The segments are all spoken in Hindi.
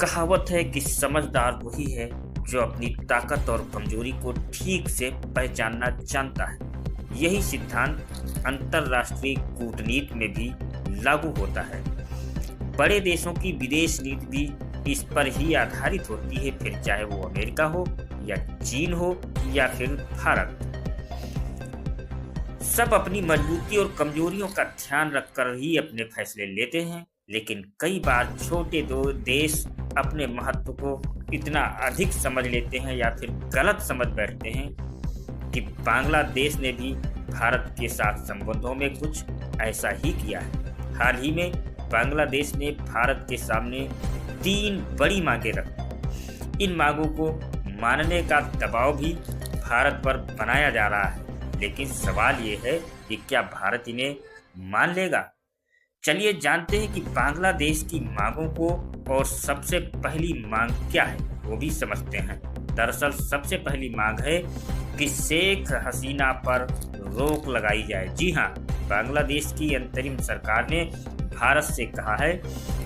कहावत है कि समझदार वही है जो अपनी ताकत और कमजोरी को ठीक से पहचानना जानता है। यही सिद्धांत अंतर्राष्ट्रीय कूटनीति में भी लागू होता है। बड़े देशों की विदेश नीति भी इस पर ही आधारित होती है, फिर चाहे वो अमेरिका हो या चीन हो या फिर भारत। सब अपनी मजबूती और कमजोरियों का ध्यान रखकर ही अपने फैसले लेते हैं, लेकिन कई बार छोटे दो देश अपने महत्व को इतना अधिक समझ लेते हैं या फिर गलत समझ बैठते हैं कि बांग्लादेश ने भी भारत के साथ संबंधों में कुछ ऐसा ही किया है। हाल ही में बांग्लादेश ने भारत के सामने 3 बड़ी मांगें रखी। इन मांगों को मानने का दबाव भी भारत पर बनाया जा रहा है, लेकिन सवाल ये है कि क्या भारत इन्हें मान लेगा। चलिए जानते हैं कि बांग्लादेश की मांगों को, और सबसे पहली मांग क्या है वो भी समझते हैं। दरअसल सबसे पहली मांग है कि शेख हसीना पर रोक लगाई जाए। जी हाँ, बांग्लादेश की अंतरिम सरकार ने भारत से कहा है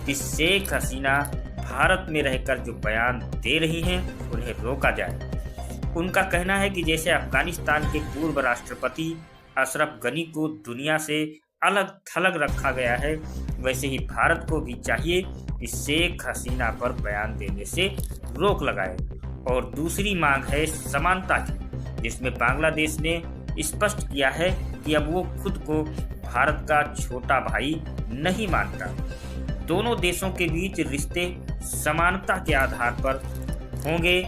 कि शेख हसीना भारत में रहकर जो बयान दे रही हैं उन्हें रोका जाए। उनका कहना है कि जैसे अफगानिस्तान के पूर्व राष्ट्रपति अशरफ गनी को दुनिया से अलग थलग रखा गया है, वैसे ही भारत को भी चाहिए कि शेख हसीना पर बयान देने से रोक लगाए। और दूसरी मांग है समानता की, जिसमें बांग्लादेश ने स्पष्ट किया है कि अब वो खुद को भारत का छोटा भाई नहीं मानता। दोनों देशों के बीच रिश्ते समानता के आधार पर होंगे,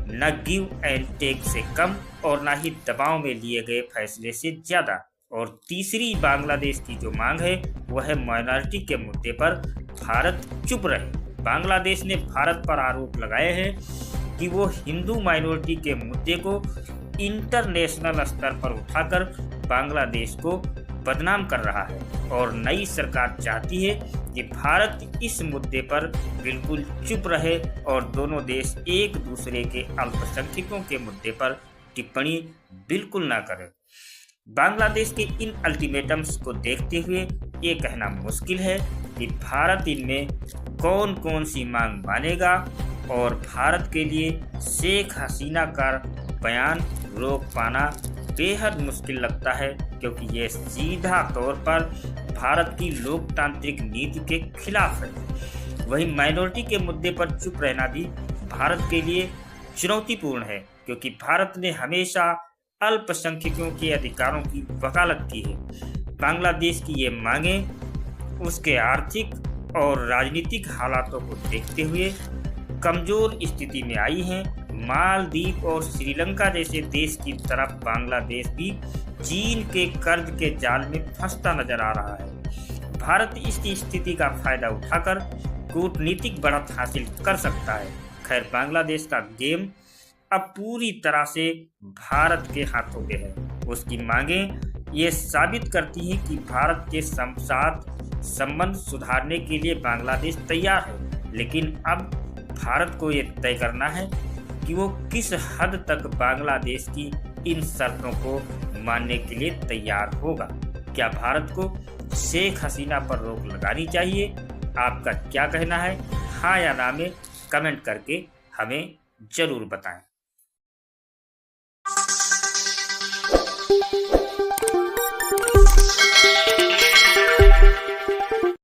न गिव एंड टेक से कम और न ही दबाव में लिए गए फैसले से ज्यादा। और तीसरी बांग्लादेश की जो मांग है वह है माइनॉरिटी के मुद्दे पर भारत चुप रहे। बांग्लादेश ने भारत पर आरोप लगाए हैं कि वो हिंदू माइनॉरिटी के मुद्दे को इंटरनेशनल स्तर पर उठाकर बांग्लादेश को बदनाम कर रहा है, और नई सरकार चाहती है कि भारत इस मुद्दे पर बिल्कुल चुप रहे और दोनों देश एक दूसरे के अल्पसंख्यकों के मुद्दे पर टिप्पणी बिल्कुल ना करें। बांग्लादेश के इन अल्टीमेटम्स को देखते हुए ये कहना मुश्किल है कि भारत इनमें कौन कौन सी मांग मानेगा, और भारत के लिए शेख हसीना का बयान रोक पाना बेहद मुश्किल लगता है, क्योंकि ये सीधा तौर पर भारत की लोकतांत्रिक नीति के खिलाफ है। वहीं माइनॉरिटी के मुद्दे पर चुप रहना भी भारत के लिए चुनौतीपूर्ण है, क्योंकि भारत ने हमेशा अल्पसंख्यकों के अधिकारों की वकालत की है। बांग्लादेश की ये मांगें उसके आर्थिक और राजनीतिक हालातों को देखते हुए कमजोर स्थिति में आई हैं। मालदीव और श्रीलंका जैसे देश की तरफ बांग्लादेश भी चीन के कर्ज के जाल में फंसता नजर आ रहा है। भारत इस स्थिति का फायदा उठाकर कूटनीतिक बढ़त हासिल कर सकता है। खैर, बांग्लादेश का गेम अब पूरी तरह से भारत के हाथों में है। उसकी मांगें ये साबित करती हैं कि भारत के साथ संबंध सुधारने के लिए बांग्लादेश तैयार है, लेकिन अब भारत को ये तय करना है कि वो किस हद तक बांग्लादेश की इन शर्तों को मानने के लिए तैयार होगा। क्या भारत को शेख हसीना पर रोक लगानी चाहिए? आपका क्या कहना है? हाँ या ना में कमेंट करके हमें जरूर बताएं।